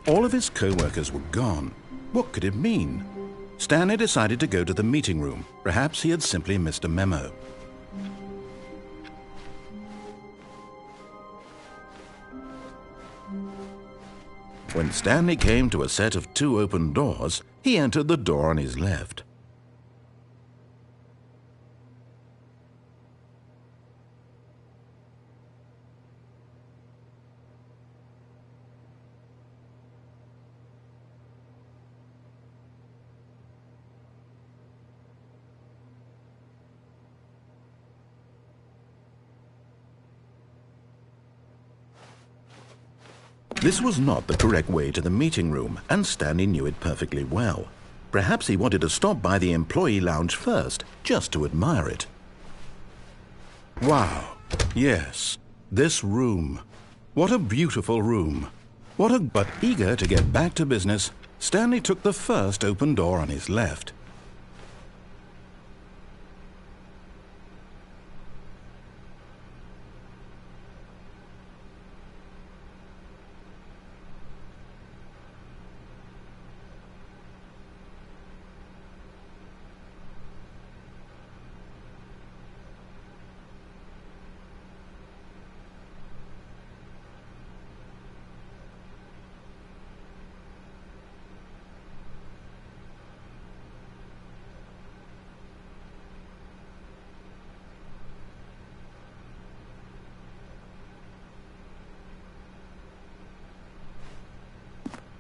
All of his co-workers were gone. What could it mean? Stanley decided to go to the meeting room. Perhaps he had simply missed a memo. When Stanley came to a set of 2 open doors, he entered the door on his left. This was not the correct way to the meeting room, and Stanley knew it perfectly well. Perhaps he wanted to stop by the employee lounge first, just to admire it. Wow, yes, this room. What a beautiful room. But eager to get back to business, Stanley took the first open door on his left.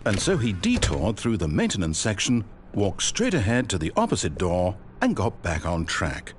And so he detoured through the maintenance section, walked straight ahead to the opposite door, and got back on track.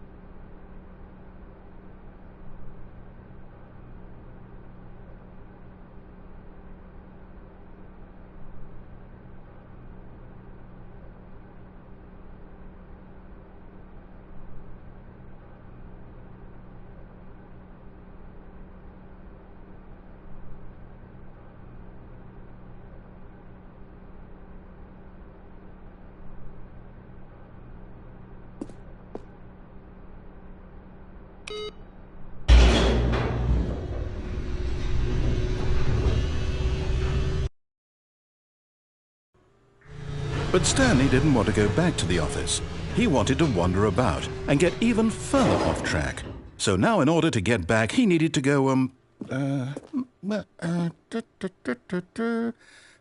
But Stanley didn't want to go back to the office. He wanted to wander about and get even further off track. So now in order to get back, he needed to go,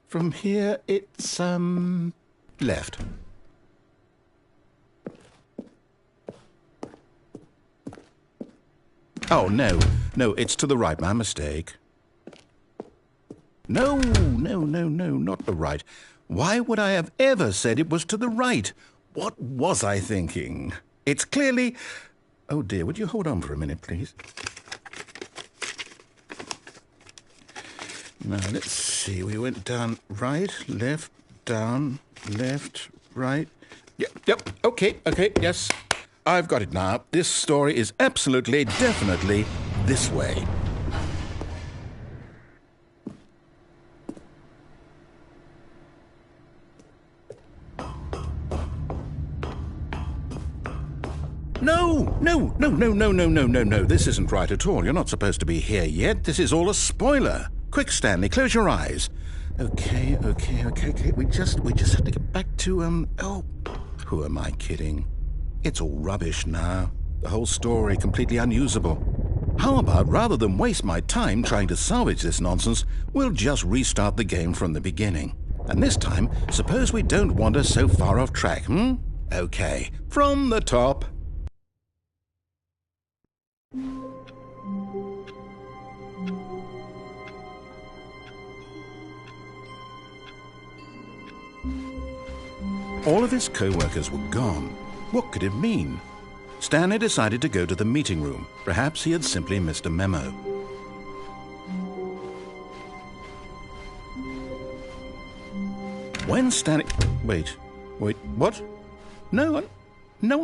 from here it's, left. Oh, no, it's to the right, my mistake. No, not the right. Why would I have ever said it was to the right? What was I thinking? It's clearly... Oh dear, would you hold on for a minute, please? Now, let's see. We went down right, left, down, left, right. Yep, okay, yes. I've got it now. This story is absolutely, definitely this way. No. This isn't right at all. You're not supposed to be here yet. This is all a spoiler. Quick, Stanley, close your eyes. Okay. We just have to get back to, oh, who am I kidding? It's all rubbish now. The whole story completely unusable. How about, rather than waste my time trying to salvage this nonsense, we'll just restart the game from the beginning. And this time, suppose we don't wander so far off track, Okay, from the top. All of his co-workers were gone. What could it mean? Stanley decided to go to the meeting room. Perhaps he had simply missed a memo. When Stanley... Wait, what? No,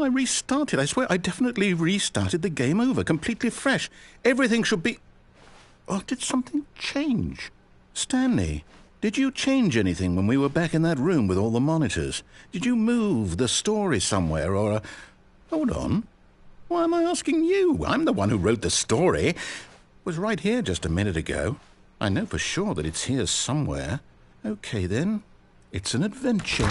I restarted. I swear I definitely restarted the game over, completely fresh. Everything should be... Oh, did something change? Stanley, did you change anything when we were back in that room with all the monitors? Did you move the story somewhere or... Hold on. Why am I asking you? I'm the one who wrote the story. It was right here just a minute ago. I know for sure that it's here somewhere. Okay, then. It's an adventure.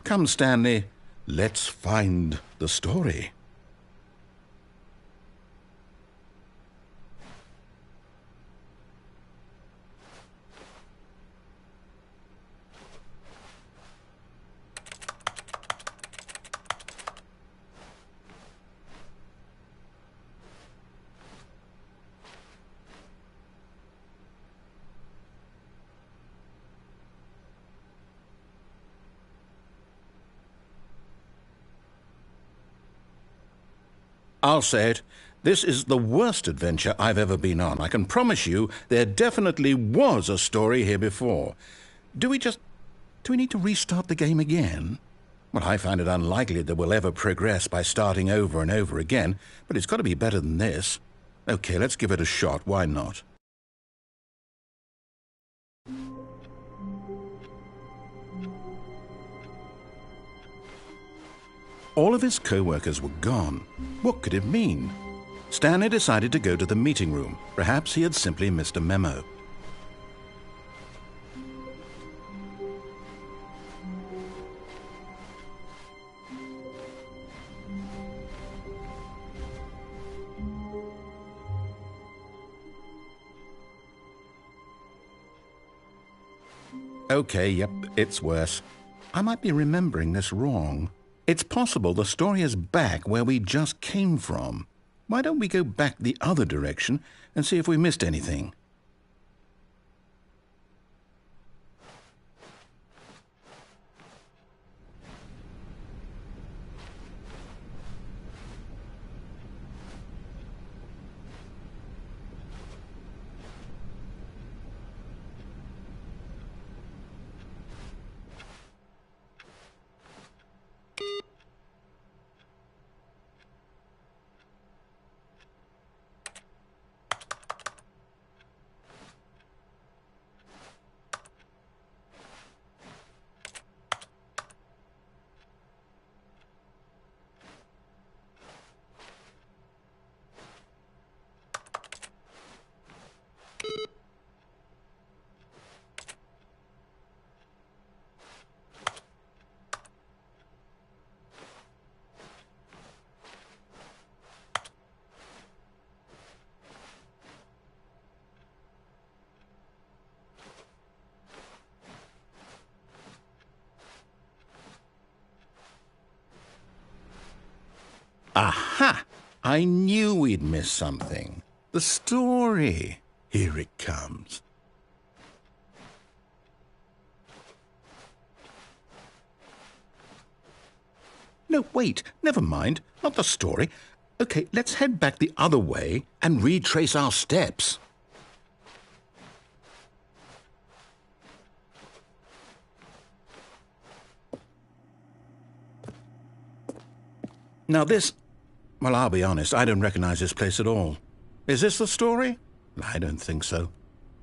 Come, Stanley. Let's find the story. I'll say it. This is the worst adventure I've ever been on. I can promise you there definitely was a story here before. Do we need to restart the game again? Well, I find it unlikely that we'll ever progress by starting over and over again, but it's got to be better than this. Okay, let's give it a shot. Why not? All of his co-workers were gone. What could it mean? Stanley decided to go to the meeting room. Perhaps he had simply missed a memo. Okay, yep, it's worse. I might be remembering this wrong. It's possible the story is back where we just came from. Why don't we go back the other direction and see if we missed anything? Aha! I knew we'd miss something. The story. Here it comes. No, wait. Never mind. Not the story. Okay, let's head back the other way and retrace our steps. Now this... Well, I'll be honest, I don't recognize this place at all. Is this the story? I don't think so.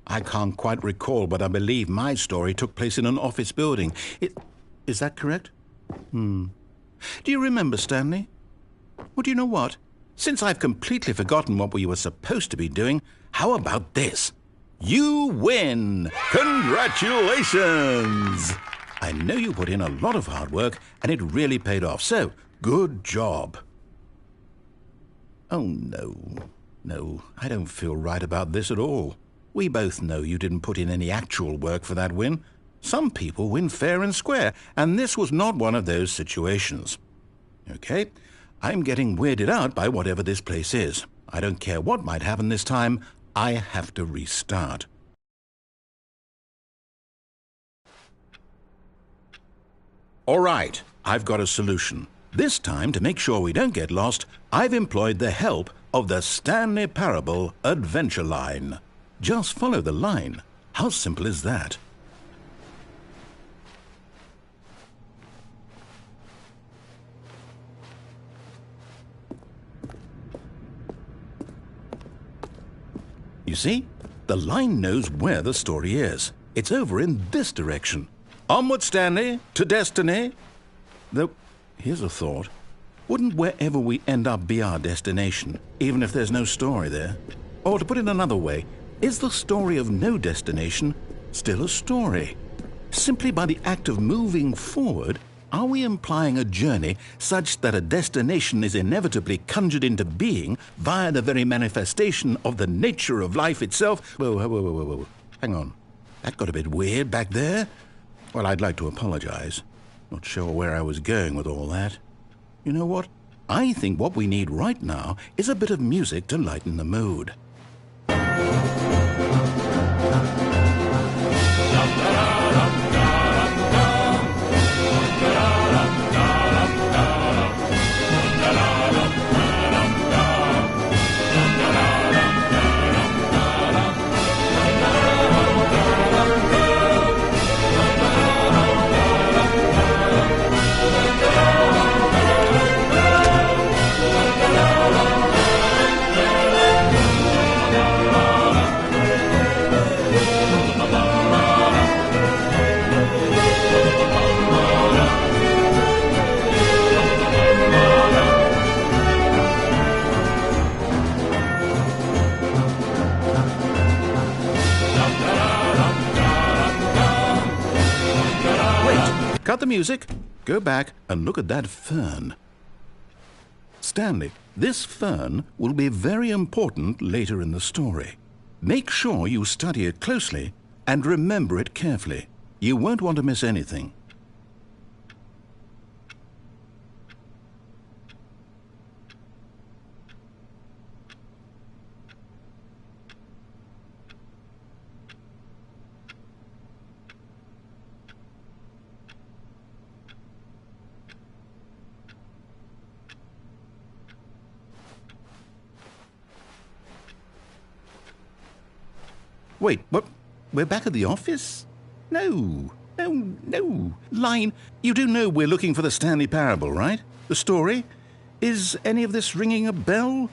I can't quite recall, but I believe my story took place in an office building. Is that correct? Do you remember, Stanley? Well, do you know what? Since I've completely forgotten what we were supposed to be doing, how about this? You win! Congratulations! I know you put in a lot of hard work, and it really paid off, so good job. Oh, no. No, I don't feel right about this at all. We both know you didn't put in any actual work for that win. Some people win fair and square, and this was not one of those situations. Okay, I'm getting weirded out by whatever this place is. I don't care what might happen this time. I have to restart. All right, I've got a solution. This time, to make sure we don't get lost, I've employed the help of the Stanley Parable Adventure Line. Just follow the line. How simple is that? You see? The line knows where the story is. It's over in this direction. Onward, Stanley, to destiny. Though, here's a thought. Wouldn't wherever we end up be our destination, even if there's no story there? Or to put it another way, is the story of no destination still a story? Simply by the act of moving forward, are we implying a journey such that a destination is inevitably conjured into being via the very manifestation of the nature of life itself? Whoa. Hang on. That got a bit weird back there. Well, I'd like to apologize. Not sure where I was going with all that. You know what? I think what we need right now is a bit of music to lighten the mood. Cut the music, go back and look at that fern. Stanley, this fern will be very important later in the story. Make sure you study it closely and remember it carefully. You won't want to miss anything. Wait, what? We're back at the office? No. Line, you do know we're looking for the Stanley Parable, right? The story? Is any of this ringing a bell?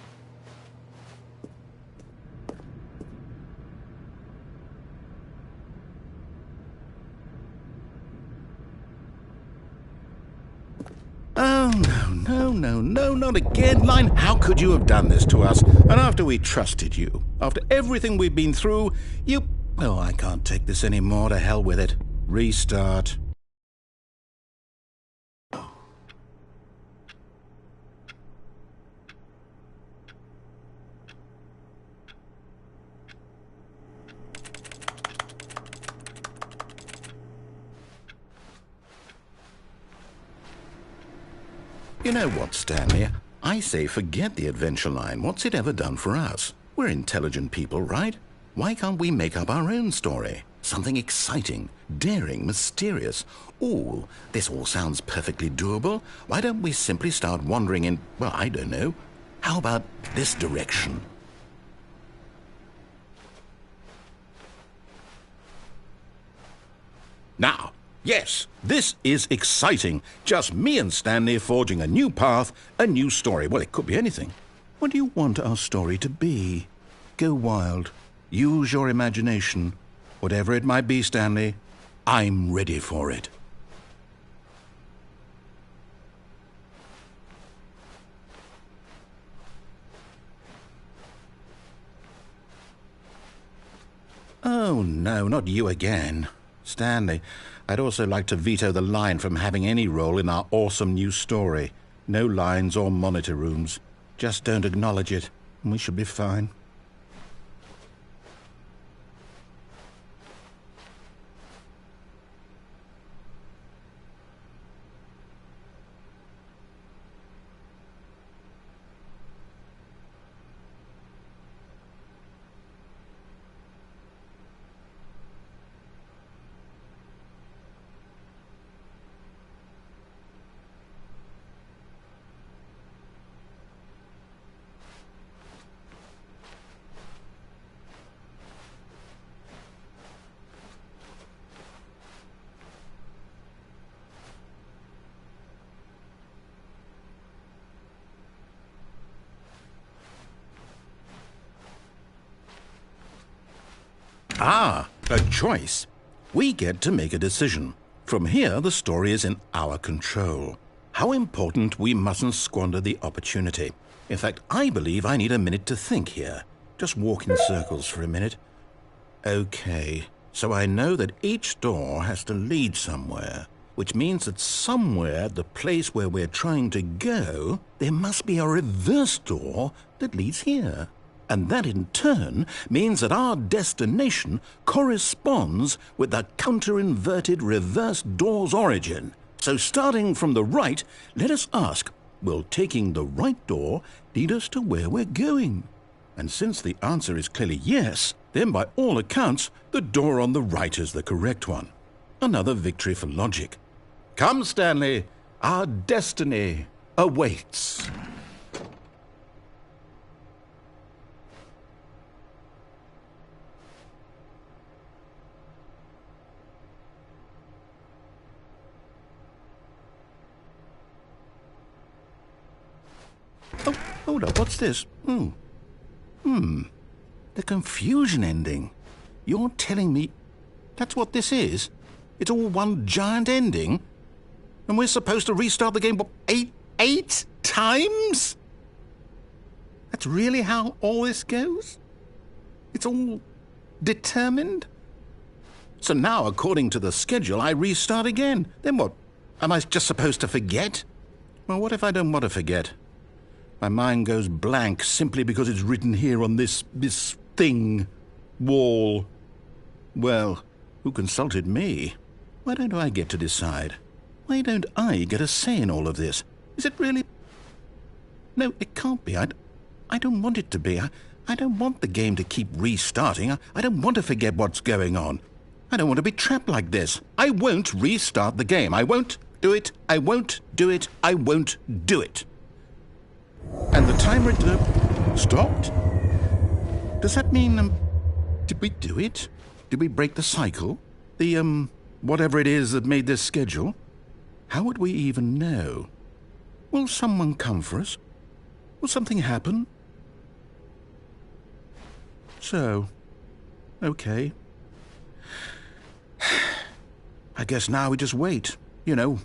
Oh, no, not again, Line. How could you have done this to us? And after we trusted you, after everything we've been through, you... Oh, I can't take this anymore. To hell with it. Restart. You know what, Stanley? I say forget the adventure line. What's it ever done for us? We're intelligent people, right? Why can't we make up our own story? Something exciting, daring, mysterious. Ooh, this all sounds perfectly doable. Why don't we simply start wandering in, well, I don't know. How about this direction? Now, yes, this is exciting. Just me and Stanley forging a new path, a new story. Well, it could be anything. What do you want our story to be? Go wild. Use your imagination. Whatever it might be, Stanley, I'm ready for it. Oh, no, not you again. Stanley, I'd also like to veto the line from having any role in our awesome new story. No lines or monitor rooms. Just don't acknowledge it, and we should be fine. Ah, a choice. We get to make a decision. From here, the story is in our control. How important we mustn't squander the opportunity. In fact, I believe I need a minute to think here. Just walk in circles for a minute. Okay, So I know that each door has to lead somewhere, which means that somewhere at the place where we're trying to go, there must be a reverse door that leads here. And that in turn means that our destination corresponds with the counter-inverted reverse door's origin. So starting from the right, let us ask, will taking the right door lead us to where we're going? And since the answer is clearly yes, then by all accounts, the door on the right is the correct one. Another victory for logic. Come, Stanley, our destiny awaits. Oh, hold up, what's this? The confusion ending. You're telling me that's what this is? It's all one giant ending? And we're supposed to restart the game, what, eight times? That's really how all this goes? It's all determined? So now, according to the schedule, I restart again. Then what? Am I just supposed to forget? Well, what if I don't want to forget? My mind goes blank simply because it's written here on this thing, wall. Well, who consulted me? Why don't I get to decide? Why don't I get a say in all of this? Is it really? No, it can't be. I don't want it to be. I don't want the game to keep restarting. I don't want to forget what's going on. I don't want to be trapped like this. I won't restart the game. I won't do it. I won't do it. I won't do it. And the timer stopped? Does that mean, did we do it? Did we break the cycle? The, whatever it is that made this schedule? How would we even know? Will someone come for us? Will something happen? So, okay. I guess now we just wait, you know.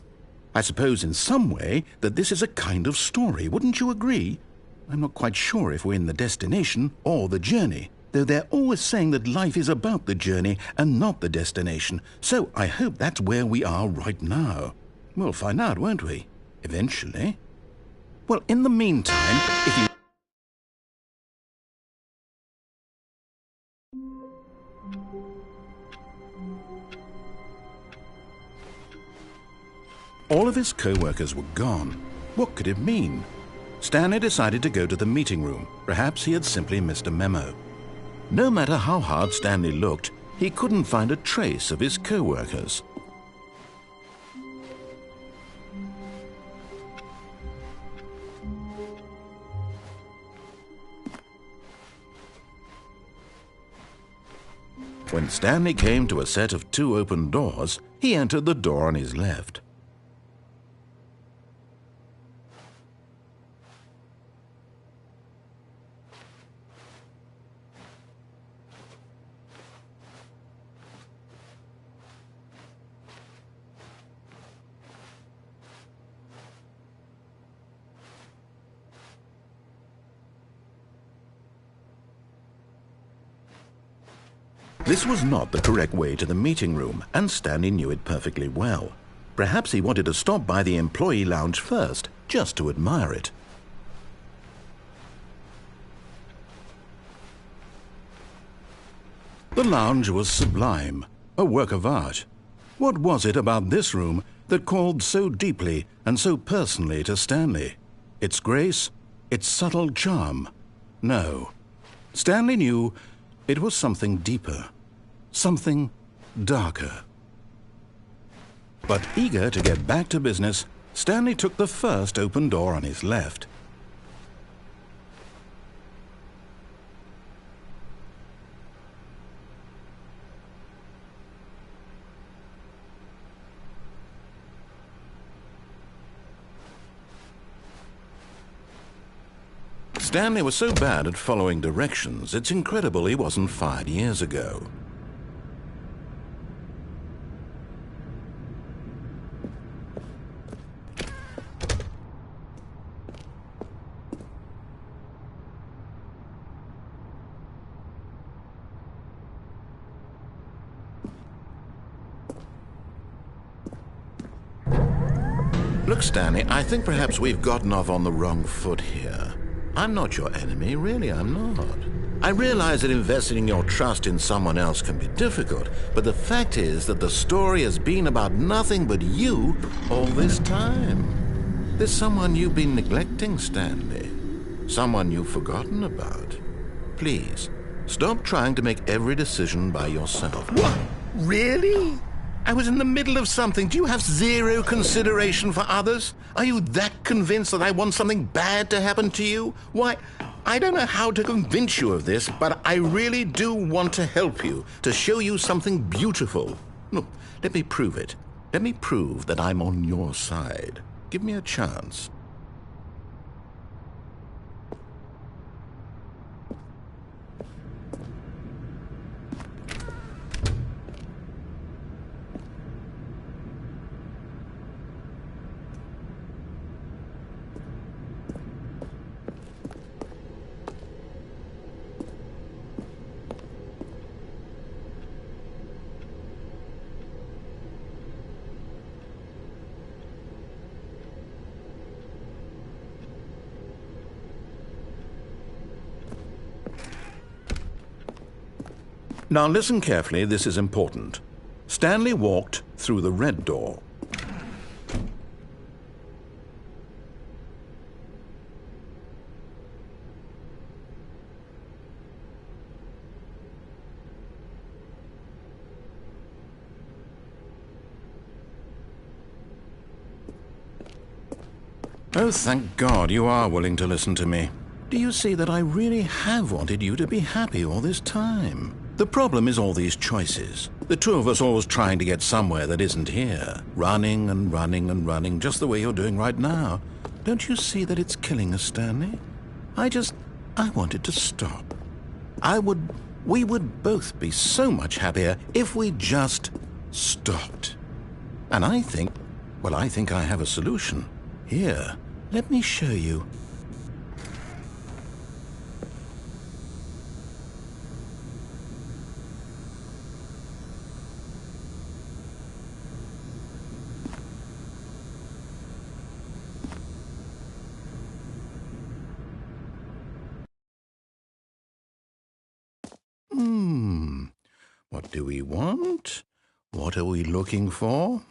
I suppose in some way that this is a kind of story, wouldn't you agree? I'm not quite sure if we're in the destination or the journey, though they're always saying that life is about the journey and not the destination, so I hope that's where we are right now. We'll find out, won't we? Eventually. Well, in the meantime, if you... All of his co-workers were gone. What could it mean? Stanley decided to go to the meeting room. Perhaps he had simply missed a memo. No matter how hard Stanley looked, he couldn't find a trace of his co-workers. When Stanley came to a set of 2 open doors, he entered the door on his left. This was not the correct way to the meeting room, and Stanley knew it perfectly well. Perhaps he wanted to stop by the employee lounge first, just to admire it. The lounge was sublime, a work of art. What was it about this room that called so deeply and so personally to Stanley? Its grace? Its subtle charm? No. Stanley knew it was something deeper, something darker. But eager to get back to business, Stanley took the first open door on his left. Stanley was so bad at following directions, it's incredible he wasn't fired years ago. Look, Stanley, I think perhaps we've gotten off on the wrong foot here. I'm not your enemy, really, I'm not. I realize that investing your trust in someone else can be difficult, but the fact is that the story has been about nothing but you all this time. There's someone you've been neglecting, Stanley. Someone you've forgotten about. Please, stop trying to make every decision by yourself. What? Really? I was in the middle of something. Do you have zero consideration for others? Are you that convinced that I want something bad to happen to you? Why, I don't know how to convince you of this, but I really do want to help you, to show you something beautiful. Look, let me prove it. Let me prove that I'm on your side. Give me a chance. Now listen carefully, this is important. Stanley walked through the red door. Oh, thank God you are willing to listen to me. Do you see that I really have wanted you to be happy all this time? The problem is all these choices. The two of us always trying to get somewhere that isn't here. Running and running and running, just the way you're doing right now. Don't you see that it's killing us, Stanley? I wanted to stop. We would both be so much happier if we just stopped. And I think I have a solution. Here, let me show you. What do we want? What are we looking for?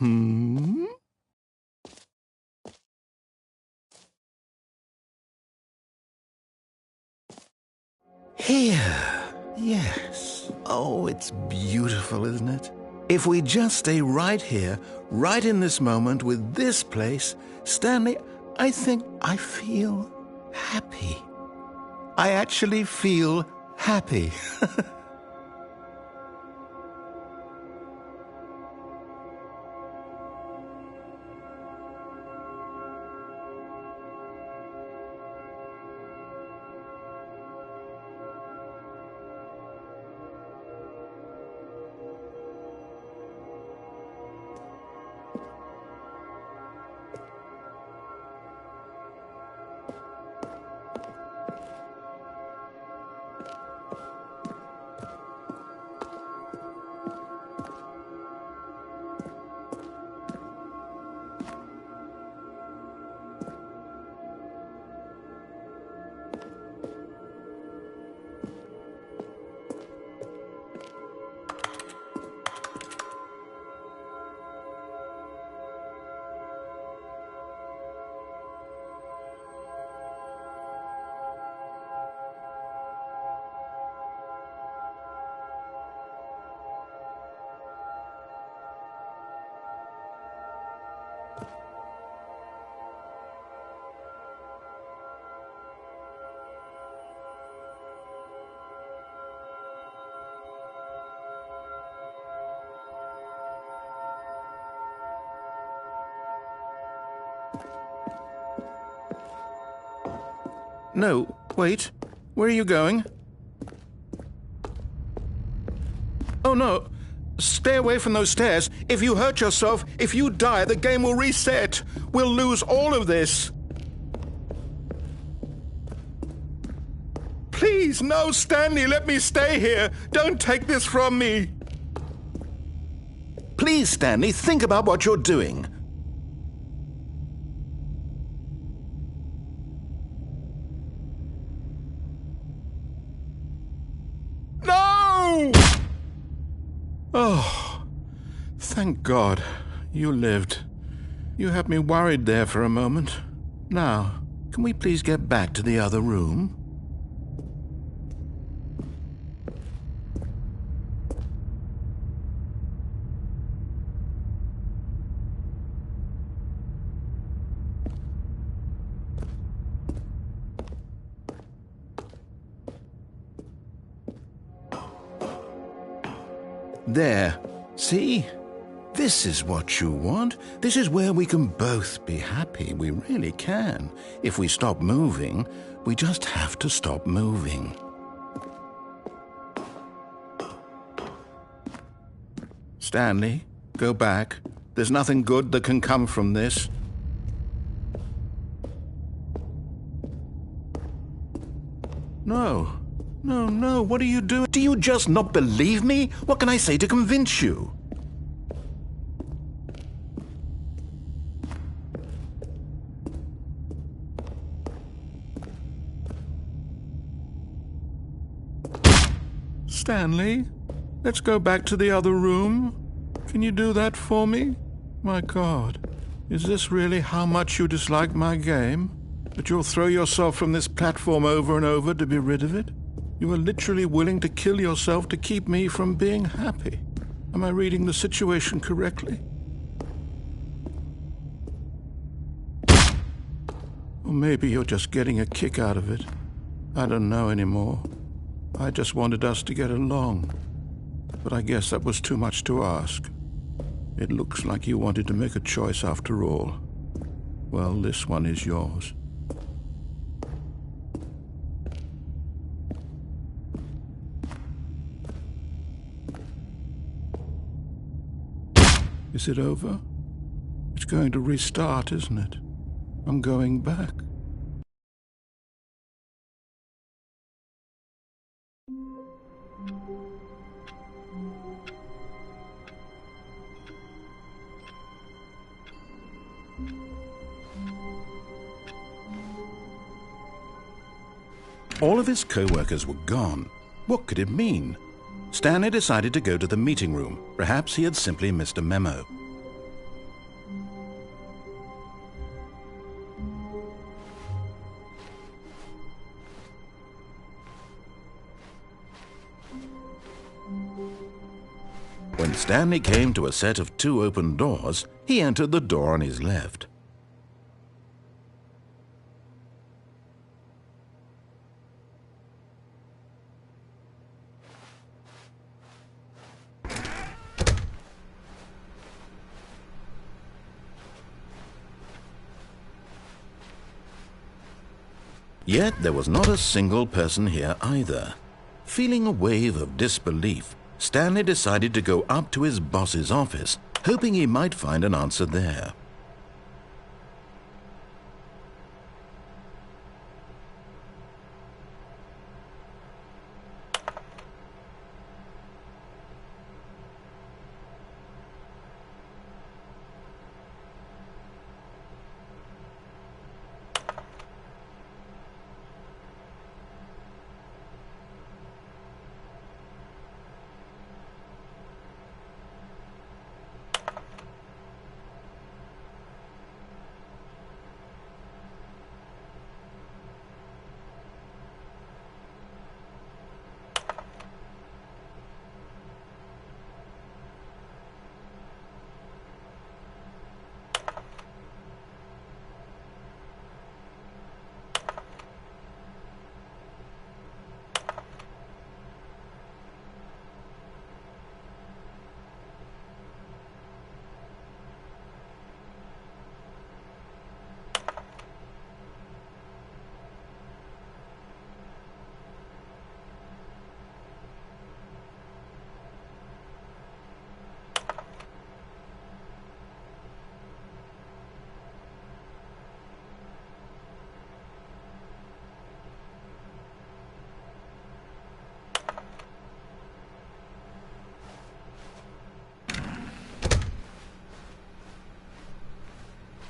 Here. Yes. Oh, it's beautiful, isn't it? If we just stay right here, right in this moment with this place, Stanley, I think I feel happy. I actually feel happy. No, wait. Where are you going? Oh, no. Stay away from those stairs. If you hurt yourself, if you die, the game will reset. We'll lose all of this. Please, no, Stanley, let me stay here. Don't take this from me. Please, Stanley, think about what you're doing. Oh, thank God. You lived. You had me worried there for a moment. Now, can we please get back to the other room? There. See? This is what you want. This is where we can both be happy. We really can. If we stop moving, we just have to stop moving. Stanley, go back. There's nothing good that can come from this. No. No, what are you doing? Do you just not believe me? What can I say to convince you? Stanley, let's go back to the other room. Can you do that for me? My God, is this really how much you dislike my game? That you'll throw yourself from this platform over and over to be rid of it? You are literally willing to kill yourself to keep me from being happy. Am I reading the situation correctly? Or maybe you're just getting a kick out of it. I don't know anymore. I just wanted us to get along. But I guess that was too much to ask. It looks like you wanted to make a choice after all. Well, this one is yours. Is it over? It's going to restart, isn't it? I'm going back. All of his co-workers were gone. What could it mean? Stanley decided to go to the meeting room. Perhaps he had simply missed a memo. When Stanley came to a set of 2 open doors, he entered the door on his left. Yet there was not a single person here either. Feeling a wave of disbelief, Stanley decided to go up to his boss's office, hoping he might find an answer there.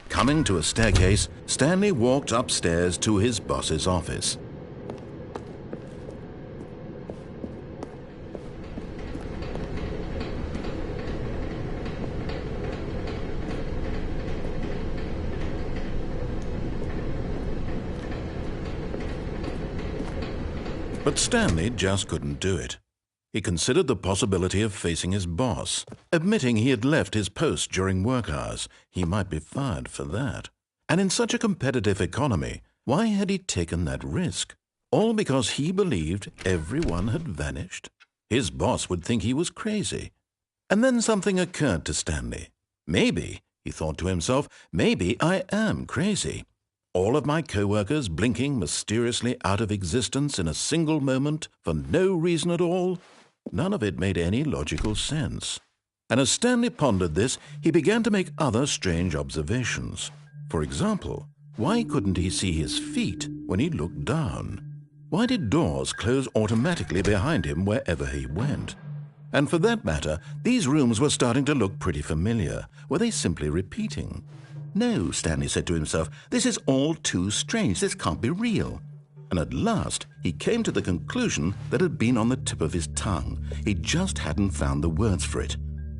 Coming to a staircase, Stanley walked upstairs to his boss's office. But Stanley just couldn't do it. He considered the possibility of facing his boss, admitting he had left his post during work hours. He might be fired for that. And in such a competitive economy, why had he taken that risk? All because he believed everyone had vanished? His boss would think he was crazy. And then something occurred to Stanley. Maybe, he thought to himself, maybe I am crazy. All of my co-workers blinking mysteriously out of existence in a single moment for no reason at all? None of it made any logical sense. And as Stanley pondered this, he began to make other strange observations. For example, why couldn't he see his feet when he looked down? Why did doors close automatically behind him wherever he went? And for that matter, these rooms were starting to look pretty familiar. Were they simply repeating? No, Stanley said to himself, this is all too strange. This can't be real. And at last, he came to the conclusion that had been on the tip of his tongue. He just hadn't found the words for it.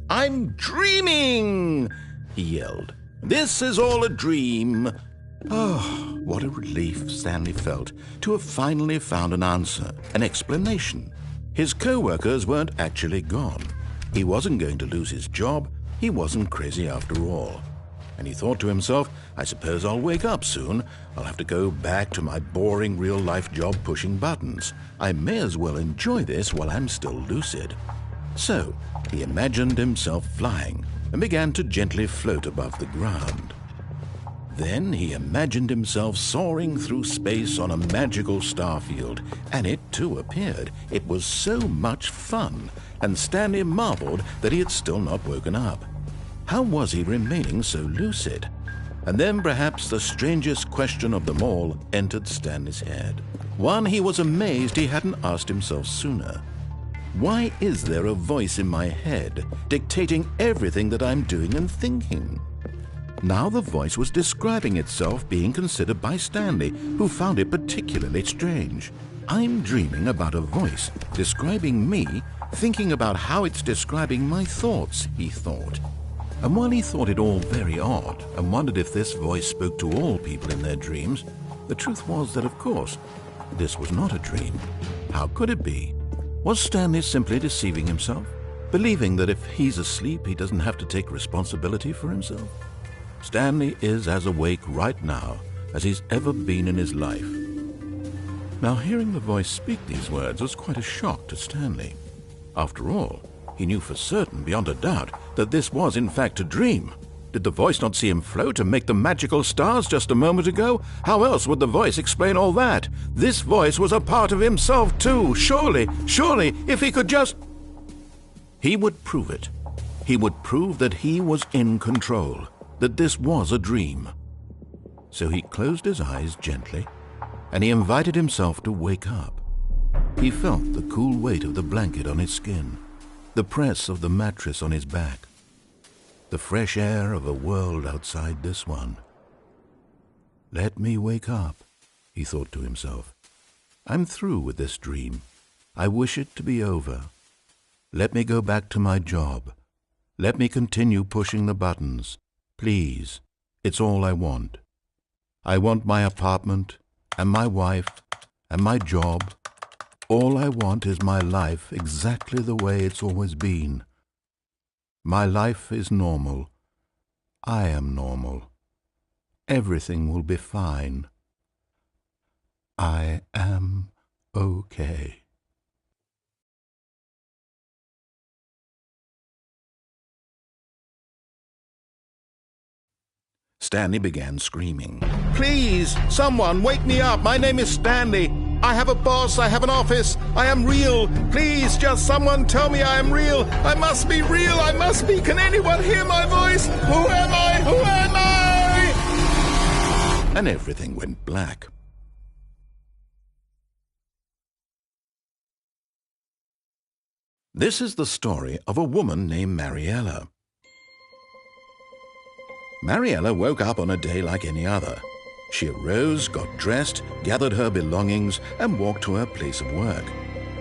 "I'm dreaming!" he yelled. "This is all a dream." Oh, what a relief Stanley felt to have finally found an answer, an explanation. His co-workers weren't actually gone. He wasn't going to lose his job. He wasn't crazy after all. And he thought to himself, I suppose I'll wake up soon. I'll have to go back to my boring real-life job pushing buttons. I may as well enjoy this while I'm still lucid. So he imagined himself flying and began to gently float above the ground. Then he imagined himself soaring through space on a magical starfield, and it too appeared. It was so much fun, and Stanley marveled that he had still not woken up. How was he remaining so lucid? And then perhaps the strangest question of them all entered Stanley's head. One he was amazed he hadn't asked himself sooner. Why is there a voice in my head dictating everything that I'm doing and thinking? Now the voice was describing itself being considered by Stanley, who found it particularly strange. I'm dreaming about a voice describing me, thinking about how it's describing my thoughts, he thought. And while he thought it all very odd and wondered if this voice spoke to all people in their dreams, the truth was that, of course, this was not a dream. How could it be? Was Stanley simply deceiving himself, believing that if he's asleep, he doesn't have to take responsibility for himself? Stanley is as awake right now as he's ever been in his life. Now, hearing the voice speak these words was quite a shock to Stanley. After all, he knew for certain, beyond a doubt, that this was in fact a dream. Did the voice not see him float and make the magical stars just a moment ago? How else would the voice explain all that? This voice was a part of himself too. Surely, if he could just... He would prove it. He would prove that he was in control, that this was a dream. So he closed his eyes gently, and he invited himself to wake up. He felt the cool weight of the blanket on his skin, the press of the mattress on his back, the fresh air of a world outside this one. Let me wake up, he thought to himself. I'm through with this dream. I wish it to be over. Let me go back to my job. Let me continue pushing the buttons. Please, it's all I want. I want my apartment and my wife and my job. All I want is my life exactly the way it's always been. My life is normal. I am normal. Everything will be fine. I am okay. Stanley began screaming. Please, someone, wake me up. My name is Stanley. I have a boss. I have an office. I am real. Please, just someone tell me I am real. I must be real. I must be. Can anyone hear my voice? Who am I? Who am I? And everything went black. This is the story of a woman named Mariella. Mariella woke up on a day like any other. She arose, got dressed, gathered her belongings, and walked to her place of work.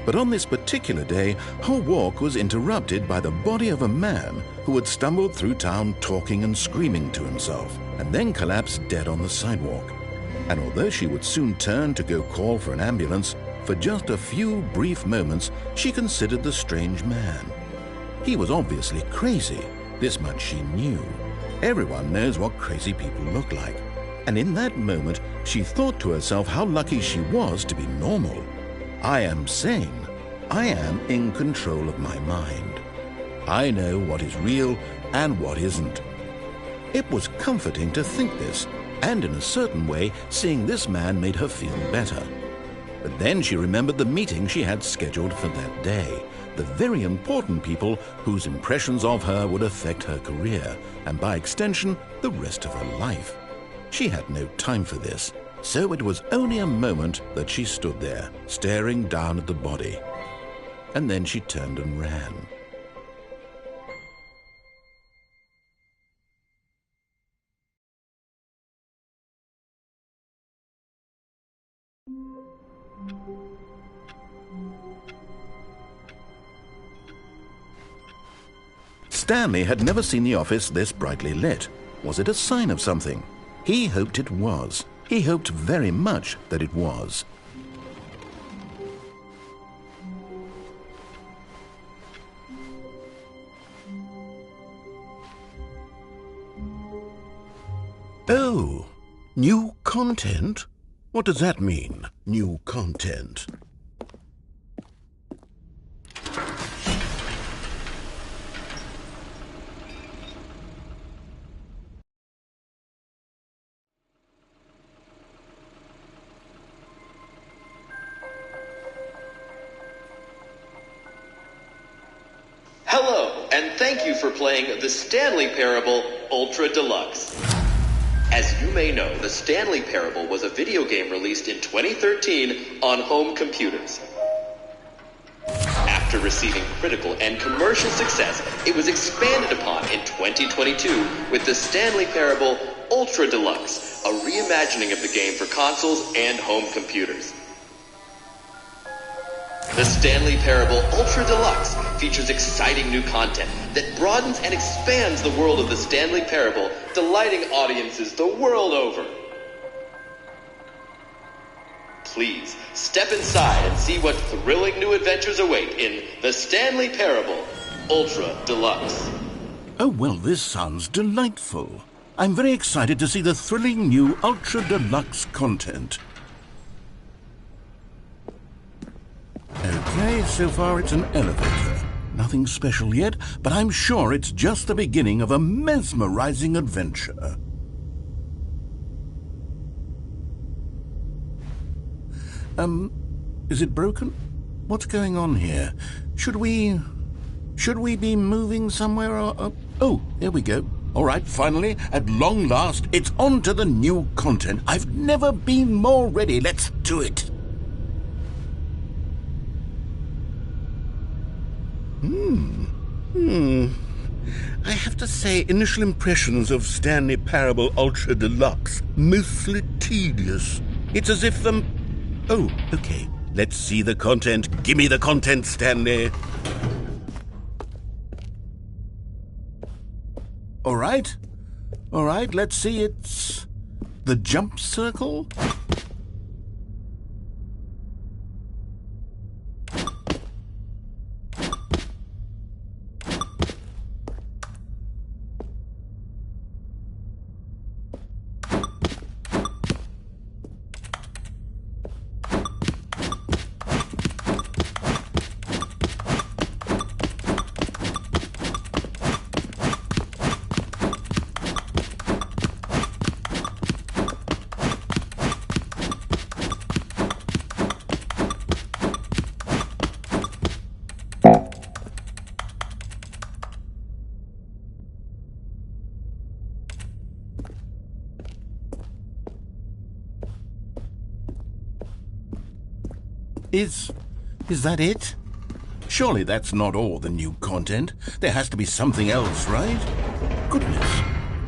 But on this particular day, her walk was interrupted by the body of a man who had stumbled through town talking and screaming to himself, and then collapsed dead on the sidewalk. And although she would soon turn to go call for an ambulance, For just a few brief moments, she considered the strange man. He was obviously crazy. This much she knew. Everyone knows what crazy people look like. And in that moment, she thought to herself how lucky she was to be normal. I am sane. I am in control of my mind. I know what is real and what isn't. It was comforting to think this, and in a certain way, seeing this man made her feel better. But then she remembered the meeting she had scheduled for that day, the very important people whose impressions of her would affect her career, and by extension, the rest of her life. She had no time for this, so it was only a moment that she stood there, staring down at the body. And then she turned and ran. Stanley had never seen the office this brightly lit. Was it a sign of something? He hoped it was. He hoped very much that it was. Oh, new content? What does that mean, new content? Hello, and thank you for playing the Stanley Parable Ultra Deluxe. As you may know, the Stanley Parable was a video game released in 2013 on home computers. After receiving critical and commercial success, it was expanded upon in 2022 with the Stanley Parable Ultra Deluxe, a reimagining of the game for consoles and home computers. The Stanley Parable Ultra Deluxe features exciting new content that broadens and expands the world of the Stanley Parable, delighting audiences the world over. Please step inside and see what thrilling new adventures await in the Stanley Parable Ultra Deluxe. Oh, well, this sounds delightful. I'm very excited to see the thrilling new Ultra Deluxe content. Okay, so far it's an elevator. Nothing special yet, but I'm sure it's just the beginning of a mesmerizing adventure. Is it broken? What's going on here? Should we be moving somewhere or... Oh, here we go. All right, finally, at long last, it's on to the new content. I've never been more ready. Let's do it. I have to say, initial impressions of Stanley Parable Ultra Deluxe, mostly tedious. It's as if Oh, okay. Let's see the content. Give me the content, Stanley. All right, let's see. It's the jump circle. Is that it? Surely that's not all the new content. There has to be something else, right? Goodness,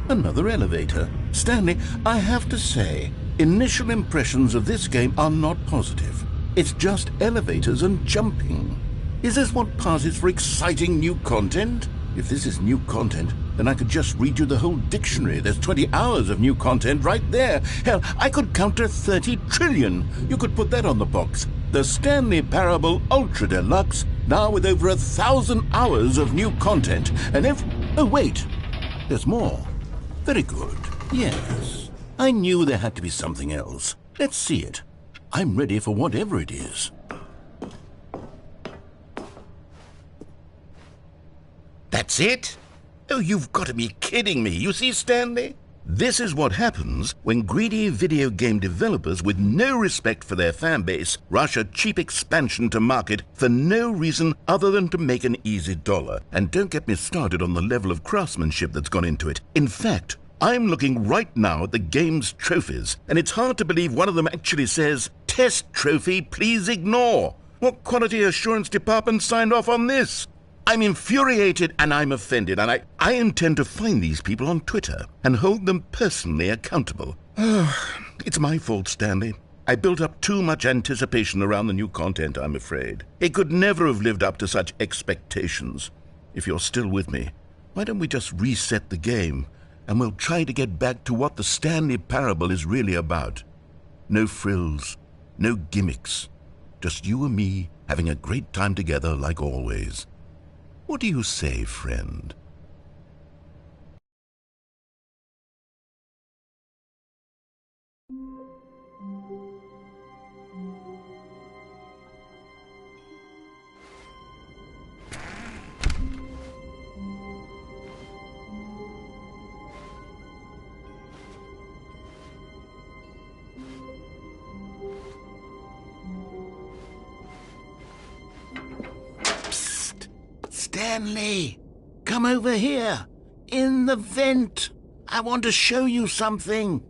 another elevator. Stanley, I have to say, initial impressions of this game are not positive. It's just elevators and jumping. Is this what passes for exciting new content? If this is new content, then I could just read you the whole dictionary. There's 20 hours of new content right there. Hell, I could count to 30 trillion. You could put that on the box. The Stanley Parable Ultra Deluxe, now with over 1,000 hours of new content, and oh wait, there's more. Very good. Yes. I knew there had to be something else. Let's see it. I'm ready for whatever it is. That's it? Oh, you've got to be kidding me. You see, Stanley? This is what happens when greedy video game developers with no respect for their fan base rush a cheap expansion to market for no reason other than to make an easy dollar. And don't get me started on the level of craftsmanship that's gone into it. In fact, I'm looking right now at the game's trophies, and it's hard to believe one of them actually says, "Test trophy, please ignore." What quality assurance department signed off on this? I'm infuriated and I'm offended, and I intend to find these people on Twitter and hold them personally accountable. It's my fault, Stanley. I built up too much anticipation around the new content, I'm afraid. It could never have lived up to such expectations. If you're still with me, why don't we just reset the game, and we'll try to get back to what the Stanley Parable is really about. No frills, no gimmicks, just you and me having a great time together like always. What do you say, friend? Stanley, come over here. In the vent. I want to show you something.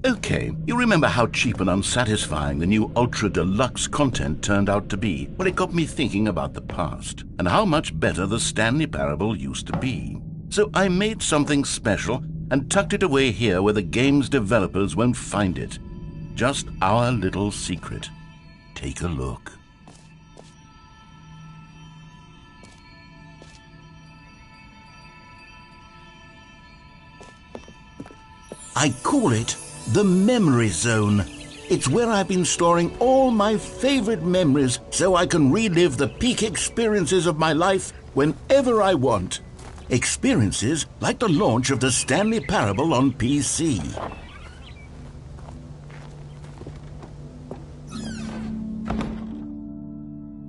Okay, you remember how cheap and unsatisfying the new Ultra Deluxe content turned out to be? Well, it got me thinking about the past and how much better the Stanley Parable used to be. So I made something special and tucked it away here where the game's developers won't find it. Just our little secret. Take a look. I call it the Memory Zone. It's where I've been storing all my favorite memories so I can relive the peak experiences of my life whenever I want. Experiences like the launch of the Stanley Parable on PC.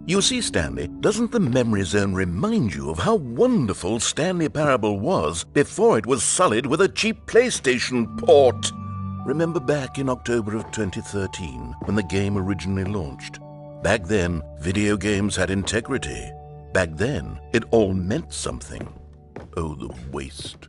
You see, Stanley, doesn't the Memory Zone remind you of how wonderful Stanley Parable was before it was sullied with a cheap PlayStation port? Remember back in October of 2013, when the game originally launched? Back then, video games had integrity. Back then, it all meant something. Oh, the waste.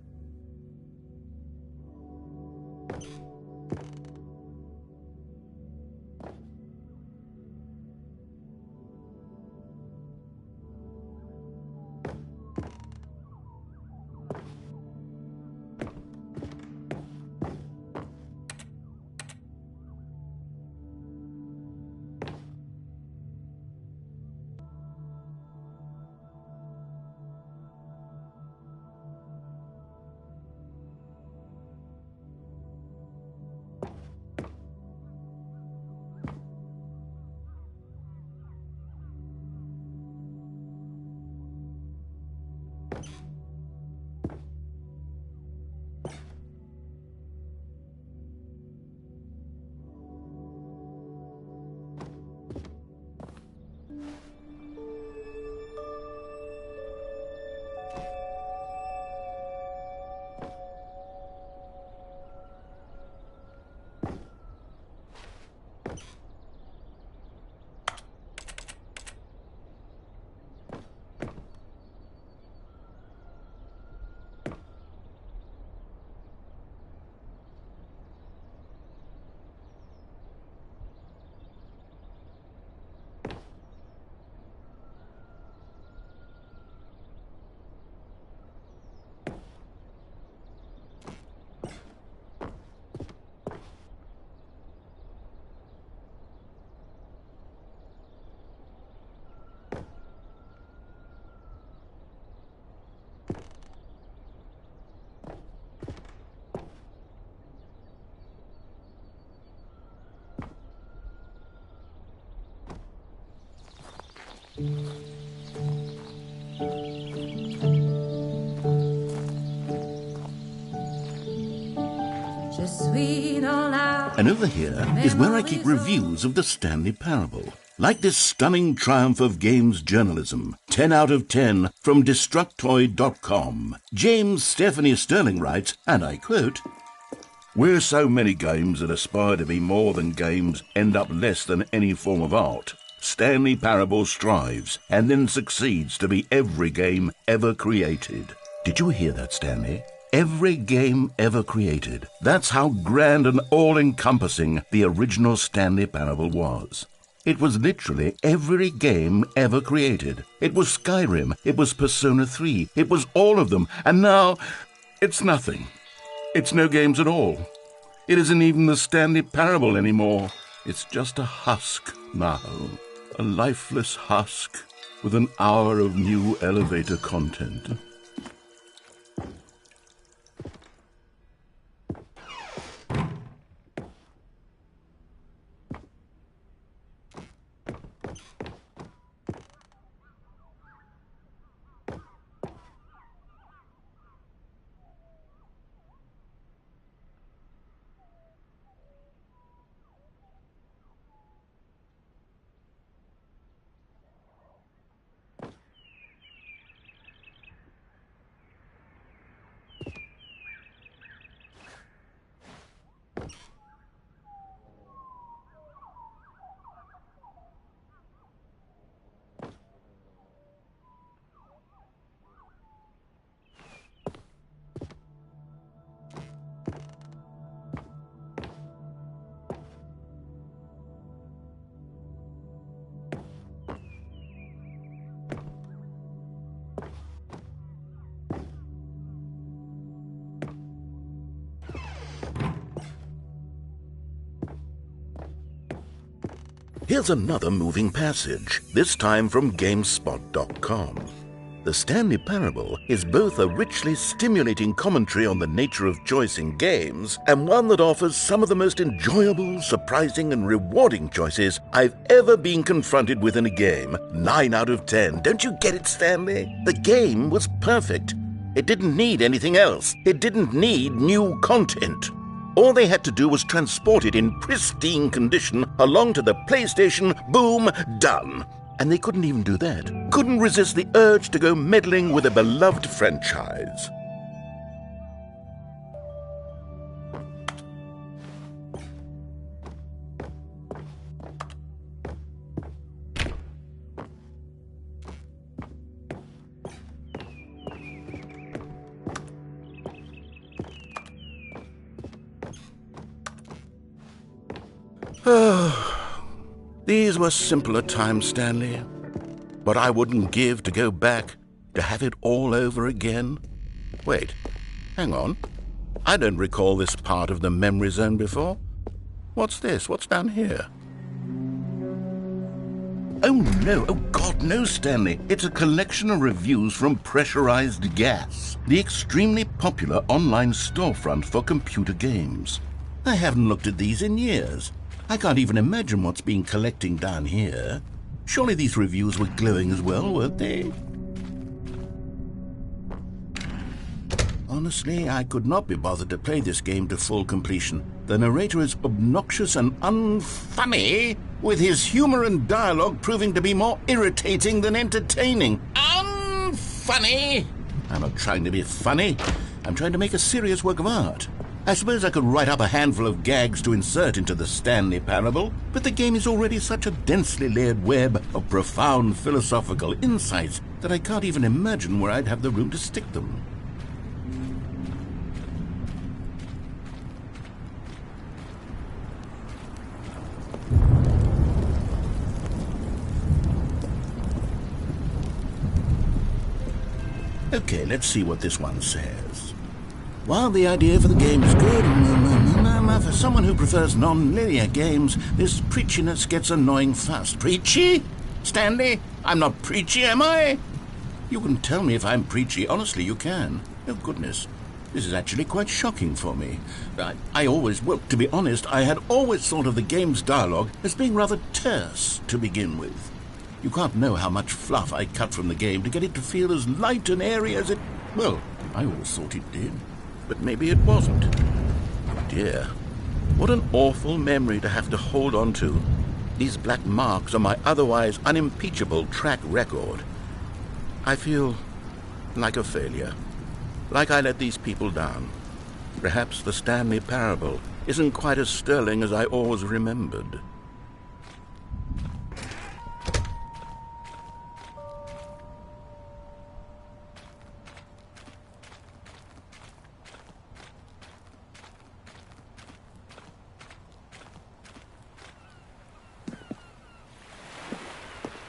And over here is where I keep reviews of the Stanley Parable. Like this stunning triumph of games journalism, 10 out of 10 from Destructoid.com. James Stephanie Sterling writes, and I quote, "Where so many games that aspire to be more than games end up less than any form of art, Stanley Parable strives and then succeeds to be every game ever created." Did you hear that, Stanley? Every game ever created. That's how grand and all-encompassing the original Stanley Parable was. It was literally every game ever created. It was Skyrim, it was Persona 3, it was all of them, and now it's nothing. It's no games at all. It isn't even the Stanley Parable anymore. It's just a husk now, a lifeless husk with an hour of new elevator content. Here's another moving passage, this time from GameSpot.com. The Stanley Parable is both a richly stimulating commentary on the nature of choice in games and one that offers some of the most enjoyable, surprising, and rewarding choices I've ever been confronted with in a game. 9 out of 10. Don't you get it, Stanley? The game was perfect. It didn't need anything else. It didn't need new content. All they had to do was transport it in pristine condition along to the PlayStation. Boom, done. And they couldn't even do that. Couldn't resist the urge to go meddling with a beloved franchise. These were simpler times, Stanley. But I wouldn't give to go back, to have it all over again. Wait, hang on. I don't recall this part of the memory zone before. What's this? What's down here? Oh no, oh God, no, Stanley. It's a collection of reviews from Pressurized Gas, the extremely popular online storefront for computer games. I haven't looked at these in years. I can't even imagine what's been collecting down here. Surely these reviews were glowing as well, weren't they? Honestly, I could not be bothered to play this game to full completion. The narrator is obnoxious and unfunny, with his humor and dialogue proving to be more irritating than entertaining. Unfunny! I'm not trying to be funny. I'm trying to make a serious work of art. I suppose I could write up a handful of gags to insert into the Stanley Parable, but the game is already such a densely layered web of profound philosophical insights that I can't even imagine where I'd have the room to stick them. Okay, let's see what this one says. While the idea for the game is good, for someone who prefers non-linear games, this preachiness gets annoying fast. Preachy? Stanley? I'm not preachy, am I? You can tell me if I'm preachy. Honestly, you can. Oh, goodness. This is actually quite shocking for me. Well, to be honest, I had always thought of the game's dialogue as being rather terse to begin with. You can't know how much fluff I cut from the game to get it to feel as light and airy as it... Well, I always thought it did. But maybe it wasn't. Dear, what an awful memory to have to hold on to. These black marks on my otherwise unimpeachable track record. I feel like a failure. Like I let these people down. Perhaps the Stanley Parable isn't quite as sterling as I always remembered.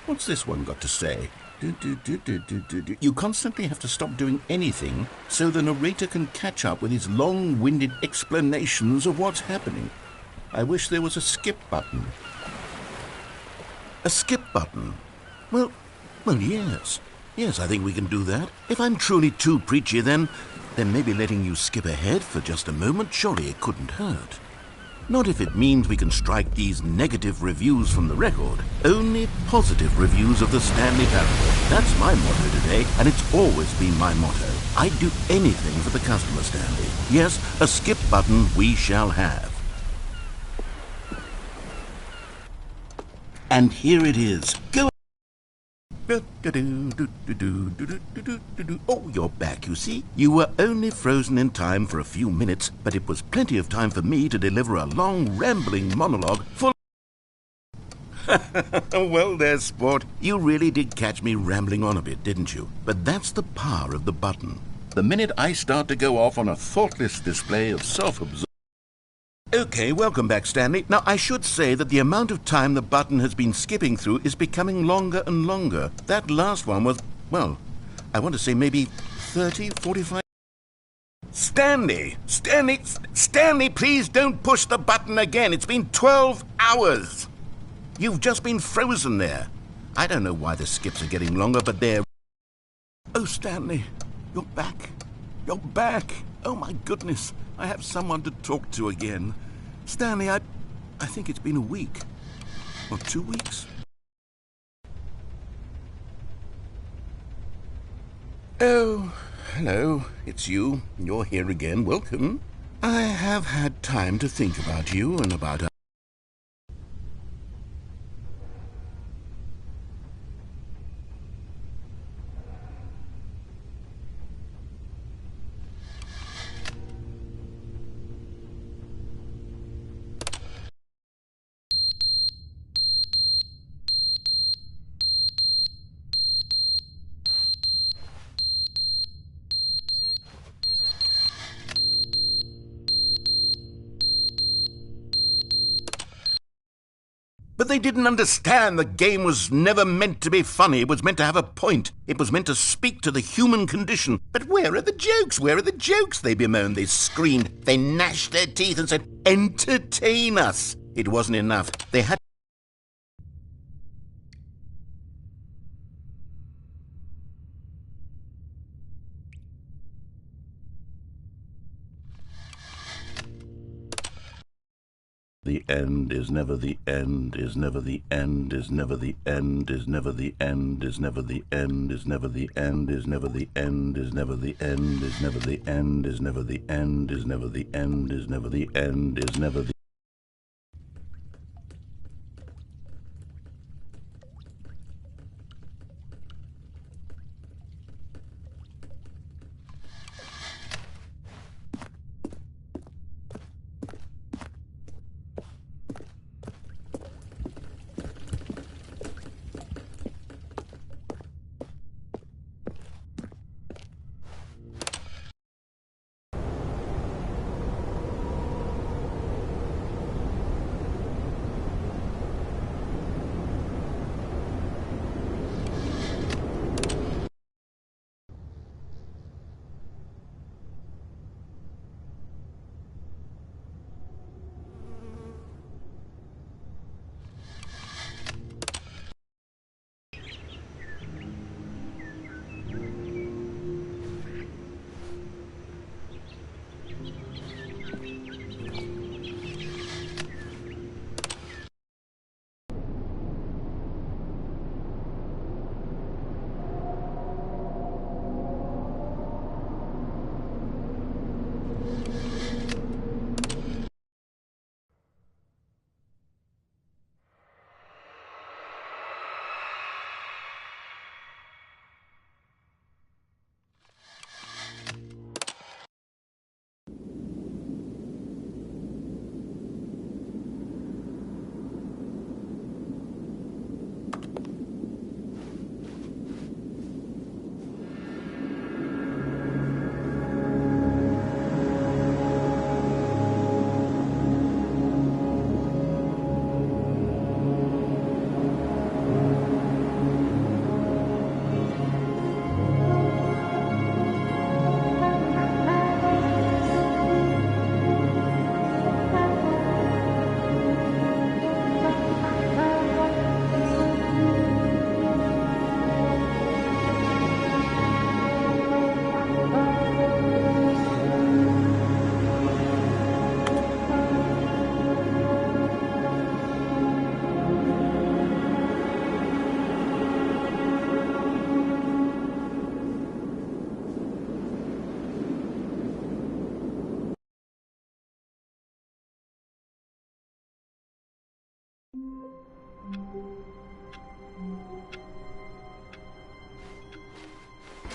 What's this one got to say? You constantly have to stop doing anything so the narrator can catch up with his long-winded explanations of what's happening. I wish there was a skip button. A skip button? Well, yes. Yes, I think we can do that. If I'm truly too preachy, then maybe letting you skip ahead for just a moment, surely it couldn't hurt. Not if it means we can strike these negative reviews from the record. Only positive reviews of the Stanley Parable. That's my motto today, and it's always been my motto. I'd do anything for the customer, Stanley. Yes, a skip button we shall have. And here it is. Go. Oh, you're back, you see. You were only frozen in time for a few minutes, but it was plenty of time for me to deliver a long, rambling monologue full... Well, there, sport. You really did catch me rambling on a bit, didn't you? But that's the power of the button. The minute I start to go off on a thoughtless display of self-absorption... Okay, welcome back, Stanley. Now, I should say that the amount of time the button has been skipping through is becoming longer and longer. That last one was, well, I want to say maybe 30, 45... Stanley, please don't push the button again. It's been 12 hours. You've just been frozen there. I don't know why the skips are getting longer, but they're... Oh, Stanley, you're back. You're back. Oh, my goodness. I have someone to talk to again. Stanley, I think it's been a week. Or 2 weeks. Oh, hello. It's you. You're here again. Welcome. I have had time to think about you and about... But they didn't understand the game was never meant to be funny. It was meant to have a point. It was meant to speak to the human condition. But where are the jokes? Where are the jokes? They bemoaned, they screamed, they gnashed their teeth and said, entertain us. It wasn't enough. They had... The end is never the end, is never the end, is never the end, is never the end, is never the end, is never the end, is never the end, is never the end, is never the end, is never the end, is never the end, is never the end, is never the...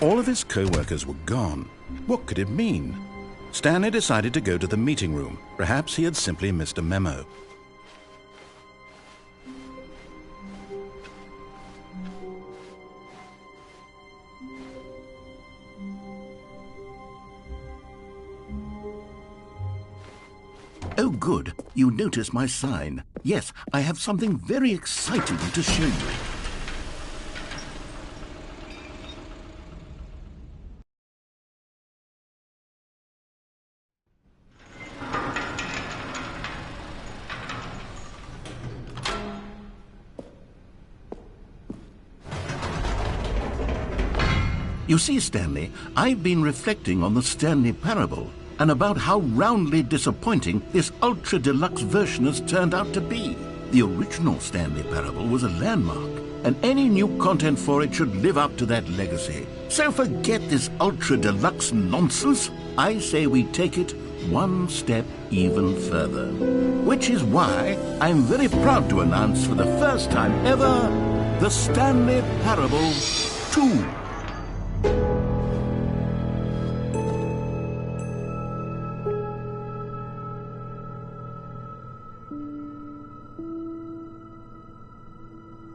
All of his co-workers were gone. What could it mean? Stanley decided to go to the meeting room. Perhaps he had simply missed a memo. Oh, good. You noticed my sign. Yes, I have something very exciting to show you. You see, Stanley, I've been reflecting on the Stanley Parable and about how roundly disappointing this ultra-deluxe version has turned out to be. The original Stanley Parable was a landmark, and any new content for it should live up to that legacy. So forget this ultra-deluxe nonsense. I say we take it one step even further. Which is why I'm very proud to announce for the first time ever, the Stanley Parable 2.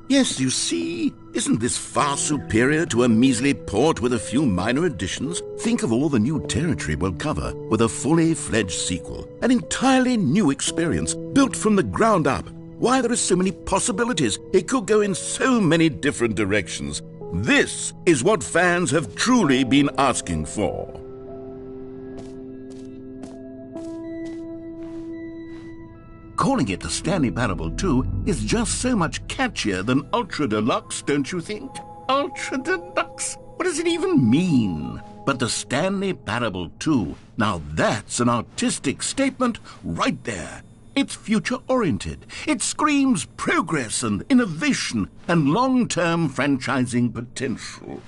Yes, you see, isn't this far superior to a measly port with a few minor additions? Think of all the new territory we'll cover with a fully fledged sequel. An entirely new experience, built from the ground up. Why, there are so many possibilities. It could go in so many different directions. This is what fans have truly been asking for. Calling it the Stanley Parable 2 is just so much catchier than Ultra Deluxe, don't you think? Ultra Deluxe? What does it even mean? But the Stanley Parable 2, now that's an artistic statement right there. It's future-oriented. It screams progress and innovation and long-term franchising potential.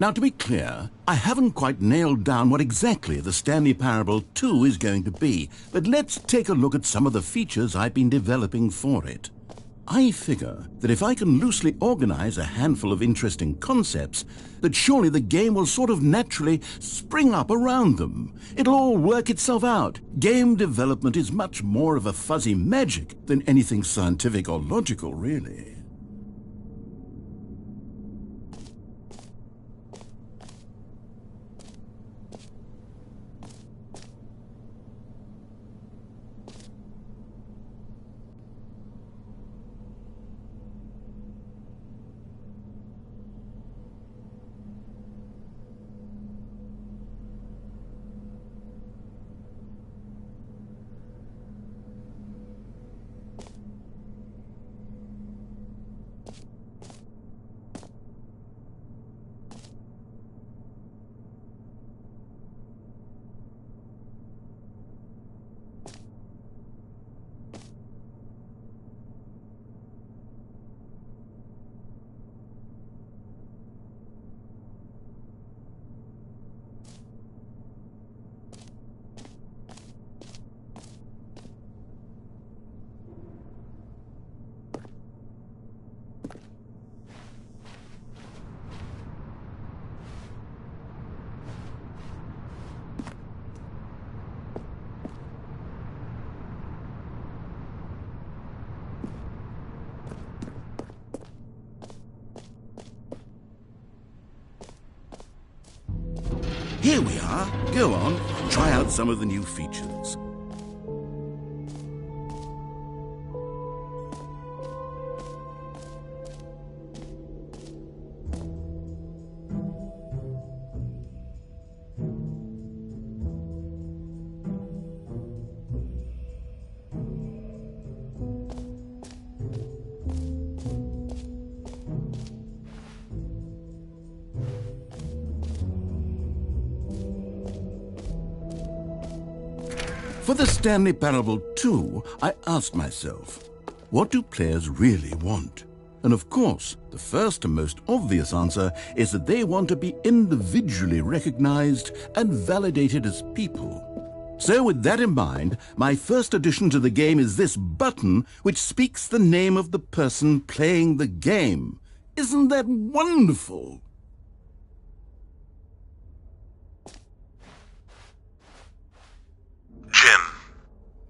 Now, to be clear, I haven't quite nailed down what exactly the Stanley Parable 2 is going to be, but let's take a look at some of the features I've been developing for it. I figure that if I can loosely organize a handful of interesting concepts, that surely the game will sort of naturally spring up around them. It'll all work itself out. Game development is much more of a fuzzy magic than anything scientific or logical, really. Here we are. Go on, try out some of the new features. For the Stanley Parable 2, I asked myself, what do players really want? And of course, the first and most obvious answer is that they want to be individually recognized and validated as people. So with that in mind, my first addition to the game is this button which speaks the name of the person playing the game. Isn't that wonderful? Jim.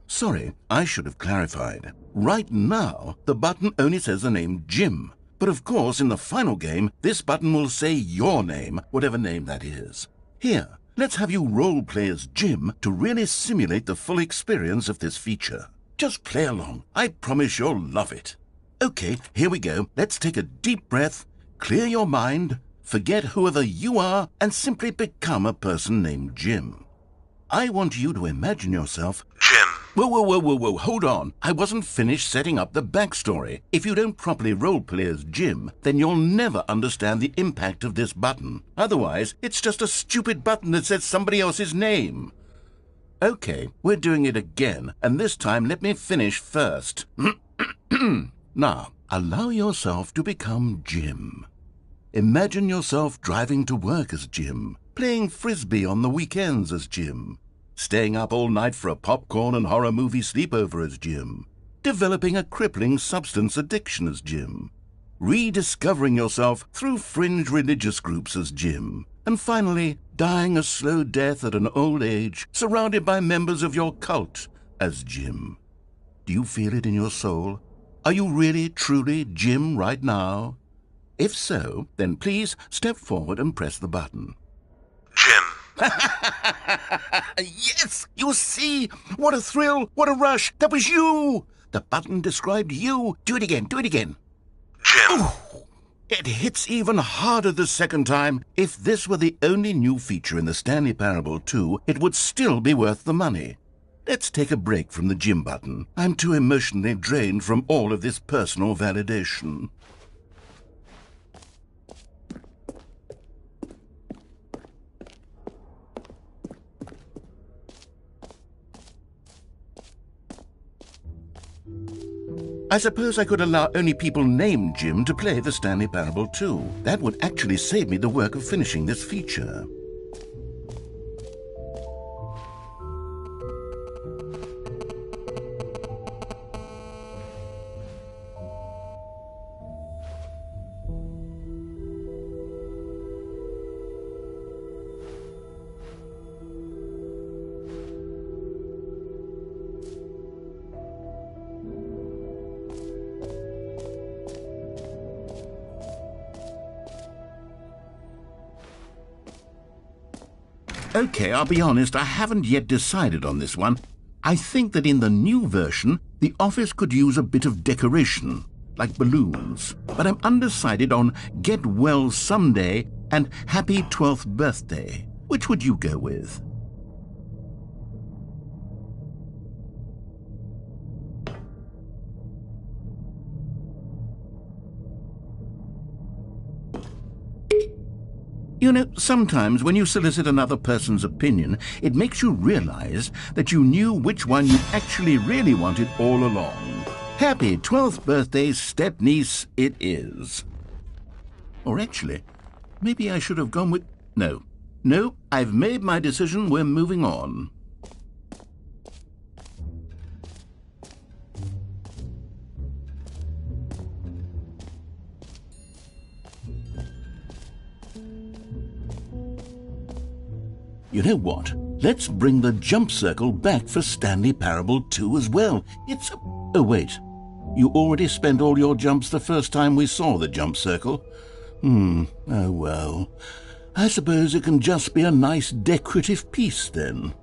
Sorry, I should have clarified. Right now, the button only says the name Jim. But of course, in the final game, this button will say your name, whatever name that is. Here, let's have you role-play as Jim to really simulate the full experience of this feature. Just play along. I promise you'll love it. Okay, here we go. Let's take a deep breath, clear your mind, forget whoever you are, and simply become a person named Jim. I want you to imagine yourself... Jim. Whoa, hold on. I wasn't finished setting up the backstory. If you don't properly roleplay as Jim, then you'll never understand the impact of this button. Otherwise, it's just a stupid button that says somebody else's name. Okay, we're doing it again, and this time let me finish first. Now, allow yourself to become Jim. Imagine yourself driving to work as Jim, playing frisbee on the weekends as Jim, staying up all night for a popcorn and horror movie sleepover as Jim, developing a crippling substance addiction as Jim, rediscovering yourself through fringe religious groups as Jim, and finally dying a slow death at an old age surrounded by members of your cult as Jim. Do you feel it in your soul? Are you really, truly Jim right now? If so, then please step forward and press the button. Jim. Yes, you see? What a thrill, what a rush. That was you. The button described you. Do it again, Jim. Ooh, it hits even harder the second time. If this were the only new feature in the Stanley Parable 2, it would still be worth the money. Let's take a break from the Jim button. I'm too emotionally drained from all of this personal validation. I suppose I could allow only people named Jim to play the Stanley Parable 2. That would actually save me the work of finishing this feature. Okay, I'll be honest, I haven't yet decided on this one. I think that in the new version, the office could use a bit of decoration, like balloons. But I'm undecided on Get Well Someday and Happy 12th Birthday. Which would you go with? You know, sometimes when you solicit another person's opinion, it makes you realize that you knew which one you actually really wanted all along. Happy 12th birthday, step-niece, it is. Or actually, maybe I should have gone with... No, I've made my decision, we're moving on. You know what? Let's bring the jump circle back for Stanley Parable 2 as well. It's... Oh, wait. You already spent all your jumps the first time we saw the jump circle? Oh, well. I suppose it can just be a nice decorative piece, then.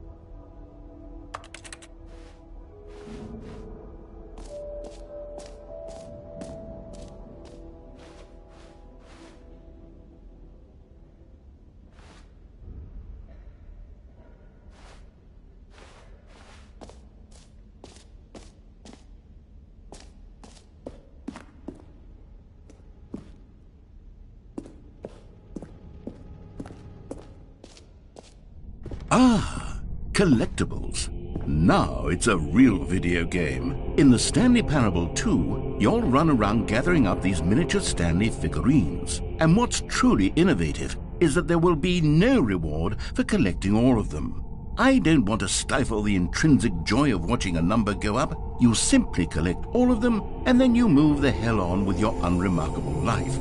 Ah, collectibles. Now it's a real video game. In the Stanley Parable 2, you'll run around gathering up these miniature Stanley figurines. And what's truly innovative is that there will be no reward for collecting all of them. I don't want to stifle the intrinsic joy of watching a number go up. You simply collect all of them, and then you move the hell on with your unremarkable life.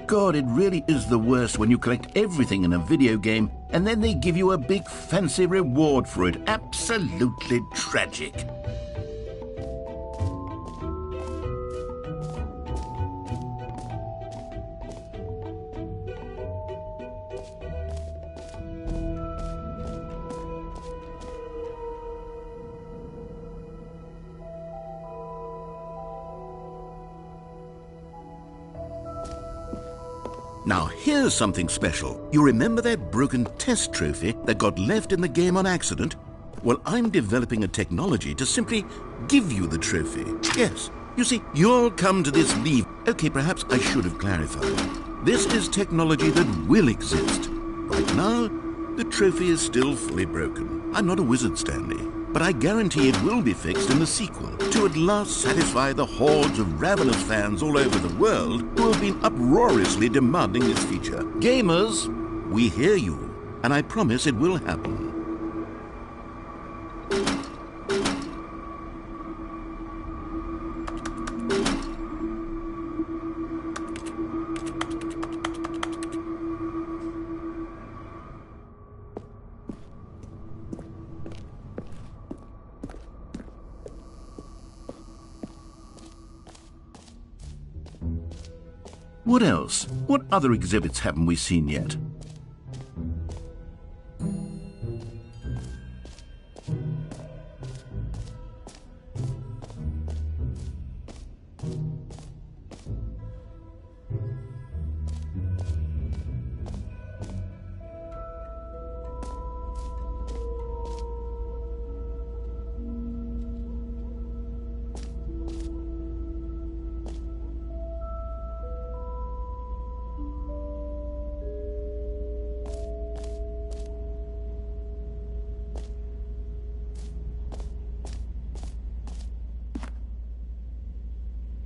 God, it really is the worst when you collect everything in a video game and then they give you a big fancy reward for it. Absolutely tragic. Now, here's something special. You remember that broken test trophy that got left in the game on accident? Well, I'm developing a technology to simply give you the trophy. Yes, you see, you'll come to this leave. Okay, perhaps I should have clarified. This is technology that will exist. Right now, the trophy is still fully broken. I'm not a wizard, Stanley, but I guarantee it will be fixed in the sequel to at last satisfy the hordes of ravenous fans all over the world who have been uproariously demanding this feature. Gamers, we hear you, and I promise it will happen. What else? What other exhibits haven't we seen yet?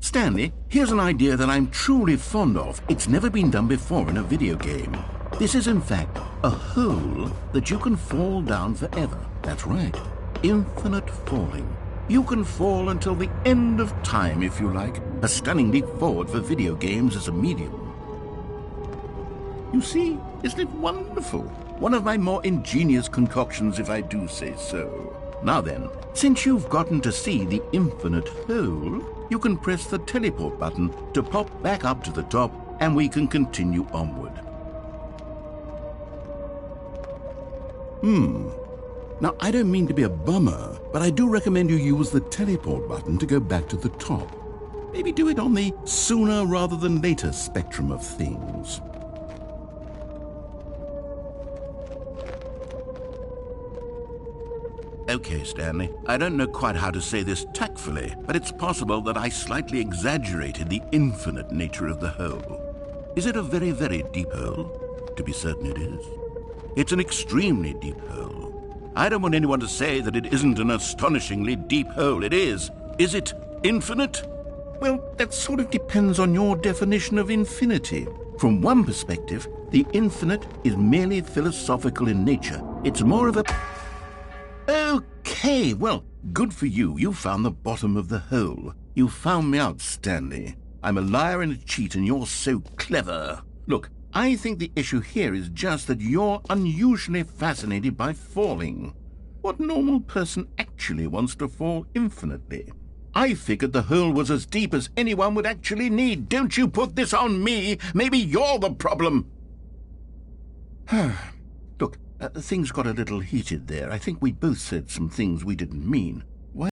Stanley, here's an idea that I'm truly fond of. It's never been done before in a video game. This is, in fact, a hole that you can fall down forever. That's right. Infinite falling. You can fall until the end of time, if you like. A stunning leap forward for video games as a medium. You see, isn't it wonderful? One of my more ingenious concoctions, if I do say so. Now then, since you've gotten to see the infinite hole, you can press the teleport button to pop back up to the top, and we can continue onward. Now, I don't mean to be a bummer, but I do recommend you use the teleport button to go back to the top. Maybe do it on the sooner rather than later spectrum of things. Okay, Stanley, I don't know quite how to say this tactfully, but it's possible that I slightly exaggerated the infinite nature of the hole. Is it a very, very deep hole? To be certain it is. It's an extremely deep hole. I don't want anyone to say that it isn't an astonishingly deep hole. It is. Is it infinite? Well, that sort of depends on your definition of infinity. From one perspective, the infinite is merely philosophical in nature. It's more of a... Okay, well, good for you. You found the bottom of the hole. You found me out, Stanley. I'm a liar and a cheat, and you're so clever. Look, I think the issue here is just that you're unusually fascinated by falling. What normal person actually wants to fall infinitely? I figured the hole was as deep as anyone would actually need. Don't you put this on me. Maybe you're the problem. Look, things got a little heated there. I think we both said some things we didn't mean.